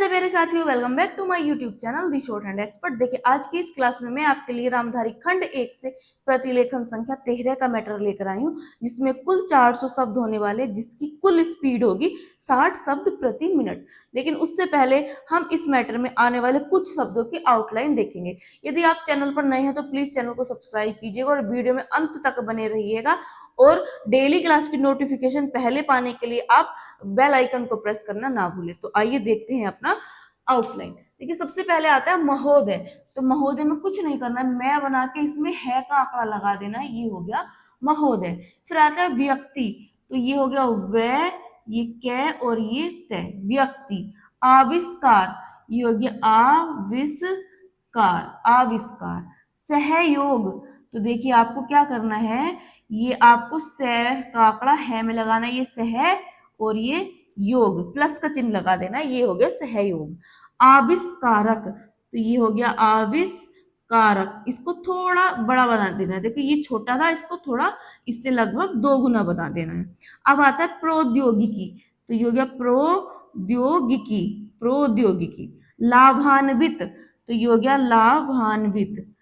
मेरे साथियों, welcome back to my YouTube channel the shorthand expert. देखिए, आज की इस क्लास में मैं आपके लिए रामधारी खंड 1 से प्रतिलेखन संख्या 13 का मैटर लेकर आई हूँ, जिसमें कुल 400 शब्द होने वाले, जिसकी कुल स्पीड होगी 60 शब्द प्रति मिनट। लेकिन उससे पहले हम इस मैटर में आने वाले कुछ शब्दों की आउटलाइन देखेंगे। यदि आप चैनल पर नए हैं तो प्लीज चैनल को सब्सक्राइब कीजिएगा और वीडियो में अंत तक बने रहिएगा। और डेली क्लास की नोटिफिकेशन पहले पाने के लिए आप बेल आइकन को प्रेस करना ना भूलें। तो आइए देखते हैं अपना आउटलाइन। देखिए, सबसे पहले आता है महोदय। तो महोदय में कुछ नहीं करना है, मैं बना के इसमें है का आंकड़ा लगा देना है, ये हो गया महोदय। फिर आता है व्यक्ति, तो ये हो गया वह, ये कै और ये तय, व्यक्ति। आविष्कार, ये हो गया आविष्कार, आविष्कार। सहयोग, तो देखिए आपको क्या करना है, ये आपको सह का आंकड़ा है में लगाना है, ये सह और ये योग प्लस का चिन्ह लगा देना है, ये हो गया सहयोग। आविष्कारक, तो ये हो गया आविष्कारक, इसको थोड़ा बड़ा बना देना है। देखिए ये छोटा था, इसको थोड़ा इससे लगभग 2 गुना बना देना है। अब आता है प्रौद्योगिकी, तो ये हो गया प्रौद्योगिकी, प्रौद्योगिकी। लाभान्वित, तो ये हो गया लाभान्वित।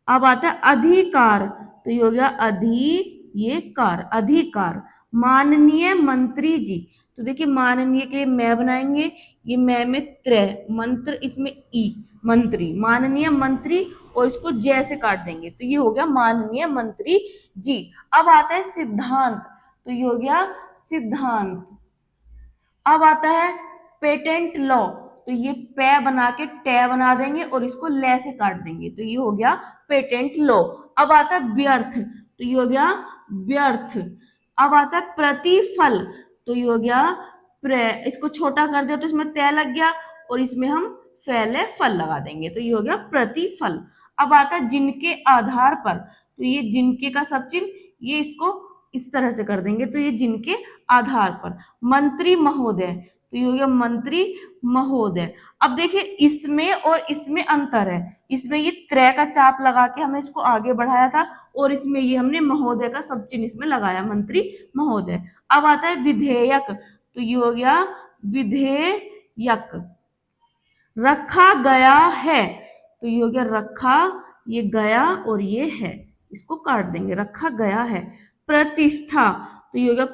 अब आता है अधिकार, तो ये हो गया ये कार, अधिकार। माननीय मंत्री जी, तो देखिए माननीय के लिए मैं बनाएंगे, ये मैं में त्रय, मंत्र इसमें ई, मंत्री, माननीय मंत्री, और इसको जैसे काट देंगे तो ये हो गया माननीय मंत्री जी। अब आता है सिद्धांत, तो ये हो गया सिद्धांत। अब आता है पेटेंट लॉ, तो ये पै बना के टे बना देंगे और इसको ले से काट देंगे, तो ये हो गया पेटेंट लॉ। अब आता है व्यर्थ, तो ये हो गया व्यर्थ। अब आता है प्रतिफल, तो ये हो गया इसको छोटा कर दिया तो इसमें तय लग गया और इसमें हम फैले फल लगा देंगे, तो ये हो गया प्रतिफल। अब आता है जिनके आधार पर, तो ये जिनके का सब चिन्ह, ये इसको इस तरह से कर देंगे, तो ये जिनके आधार पर। मंत्री महोदय, तो ये हो गया मंत्री महोदय। अब देखिए इसमें और इसमें अंतर है, इसमें ये त्रय का चाप लगा के हमने इसको आगे बढ़ाया था और इसमें ये हमने महोदय का सब चिन्ह इसमें लगाया, मंत्री महोदय। अब आता है विधेयक, तो ये हो गया विधेयक। रखा गया है, तो ये हो गया रखा, ये गया और ये है, इसको काट देंगे, रखा गया है। प्रतिष्ठा, तो ये हो गया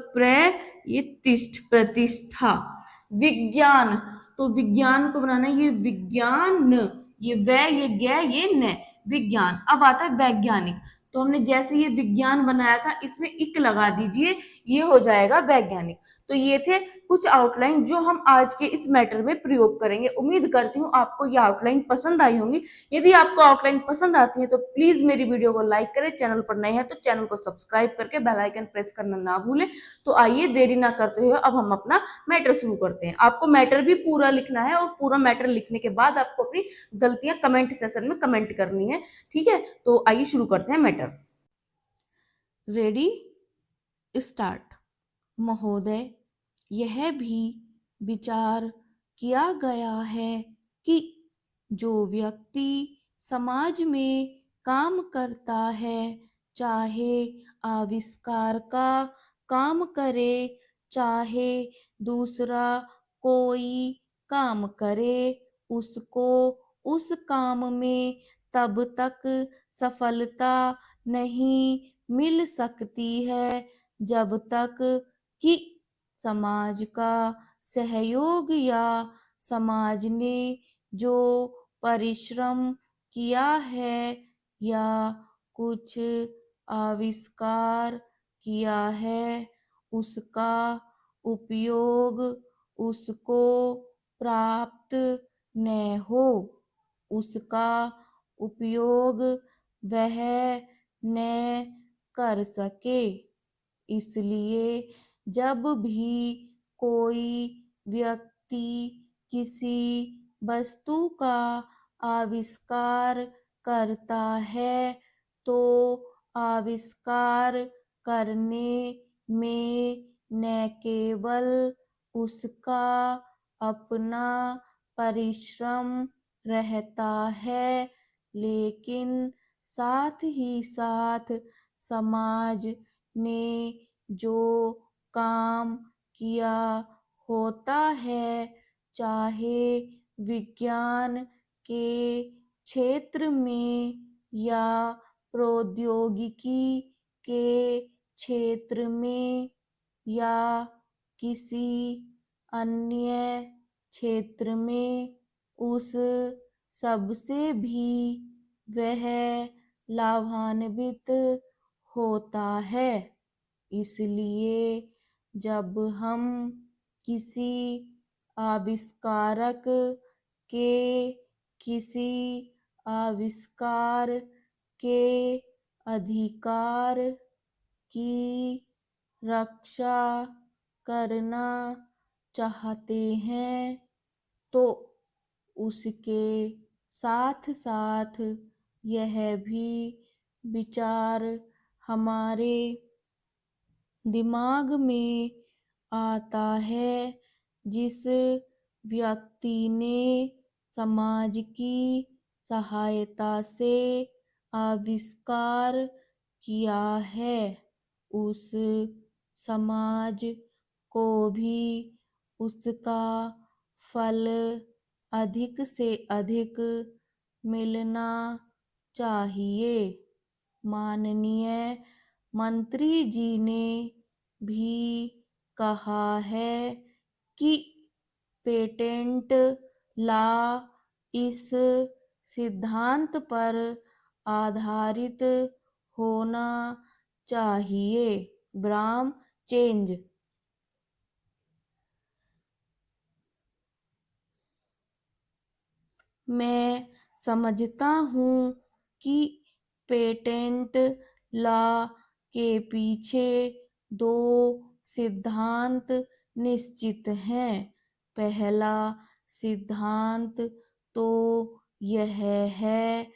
ये तिष्ठ, प्रतिष्ठा। विज्ञान, तो विज्ञान को बनाना है, ये विज्ञान, ये वै, ये ग, ये न, विज्ञान। अब आता है वैज्ञानिक, तो हमने जैसे ये विज्ञान बनाया था इसमें इक लगा दीजिए, ये हो जाएगा वैज्ञानिक। तो ये थे कुछ आउटलाइन जो हम आज के इस मैटर में प्रयोग करेंगे। उम्मीद करती हूँ आपको ये आउटलाइन पसंद आई होंगी। यदि आपको आउटलाइन पसंद आती है तो प्लीज मेरी वीडियो को लाइक करें, चैनल पर नए हैं तो चैनल को सब्सक्राइब करके बेल आइकन प्रेस करना ना भूलें। तो आइए देरी ना करते हुए अब हम अपना मैटर शुरू करते हैं। आपको मैटर भी पूरा लिखना है और पूरा मैटर लिखने के बाद आपको अपनी गलतियां कमेंट सेशन में कमेंट करनी है, ठीक है। तो आइए शुरू करते हैं मैटर। Ready, start. महोदय, यह भी विचार किया गया है कि जो व्यक्ति समाज में काम करता है, चाहे आविष्कार का काम करे, चाहे दूसरा कोई काम करे, उसको उस काम में तब तक सफलता नहीं मिल सकती है जब तक कि समाज का सहयोग या समाज ने जो परिश्रम किया है या कुछ आविष्कार किया है, उसका उपयोग उसको प्राप्त न हो, उसका उपयोग वह न कर सके। इसलिए जब भी कोई व्यक्ति किसी वस्तु का आविष्कार करता है तो आविष्कार करने में न केवल उसका अपना परिश्रम रहता है, लेकिन साथ ही साथ समाज ने जो काम किया होता है, चाहे विज्ञान के क्षेत्र में या प्रौद्योगिकी के क्षेत्र में या किसी अन्य क्षेत्र में उस सबसे भी वह लाभान्वित होता है। इसलिए जब हम किसी आविष्कारक के किसी आविष्कार के अधिकार की रक्षा करना चाहते हैं तो उसके साथ साथ यह भी विचार हमारे दिमाग में आता है जिस व्यक्ति ने समाज की सहायता से आविष्कार किया है उस समाज को भी उसका फल अधिक से अधिक मिलना चाहिए। माननीय मंत्री जी ने भी कहा है कि पेटेंट लॉ इस सिद्धांत पर आधारित होना चाहिए। Bram change. मैं समझता हूँ कि पेटेंट लॉ के पीछे दो सिद्धांत निश्चित हैं। पहला सिद्धांत तो यह है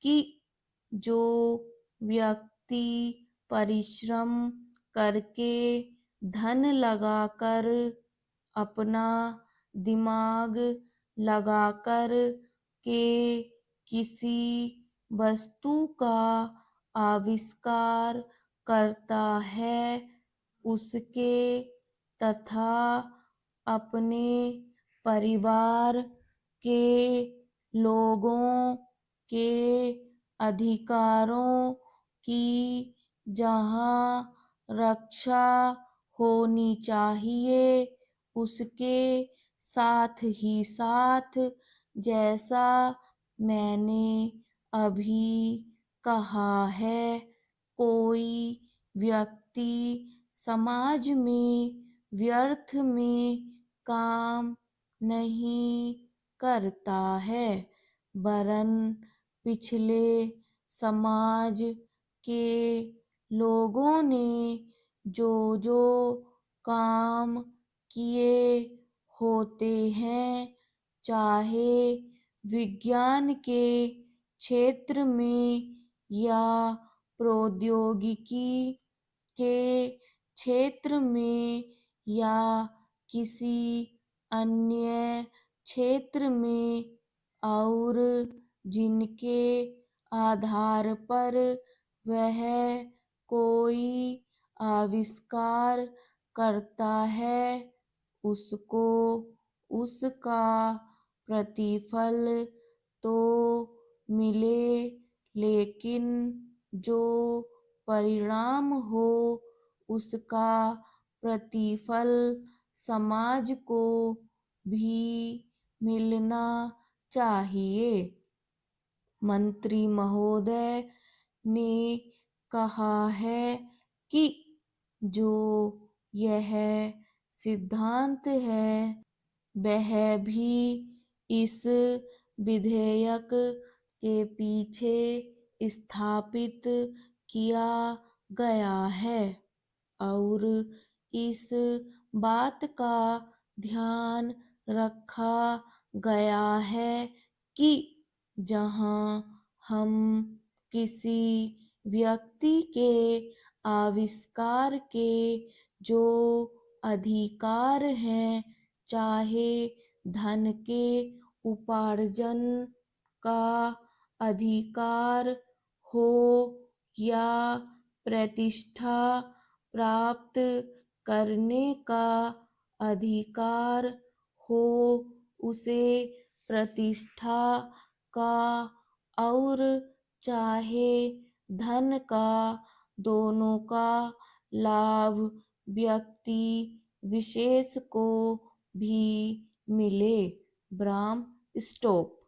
कि जो व्यक्ति परिश्रम करके धन लगाकर अपना दिमाग लगाकर के किसी वस्तु का आविष्कार करता है उसके तथा अपने परिवार के लोगों के अधिकारों की जहाँ रक्षा होनी चाहिए उसके साथ ही साथ जैसा मैंने अभी कहा है कोई व्यक्ति समाज में व्यर्थ में काम नहीं करता है वरन पिछले समाज के लोगों ने जो जो काम किए होते हैं चाहे विज्ञान के क्षेत्र में या प्रौद्योगिकी के क्षेत्र में या किसी अन्य क्षेत्र में और जिनके आधार पर वह कोई आविष्कार करता है उसको उसका प्रतिफल तो मिले लेकिन जो परिणाम हो उसका प्रतिफल समाज को भी मिलना चाहिए। मंत्री महोदय ने कहा है कि जो यह सिद्धांत है वह भी इस विधेयक के पीछे स्थापित किया गया है और इस बात का ध्यान रखा गया है कि जहाँ हम किसी व्यक्ति के आविष्कार के जो अधिकार हैं चाहे धन के उपार्जन का अधिकार हो या प्रतिष्ठा प्राप्त करने का अधिकार हो उसे प्रतिष्ठा का और चाहे धन का, दोनों का लाभ व्यक्ति विशेष को भी मिले। Bram stock.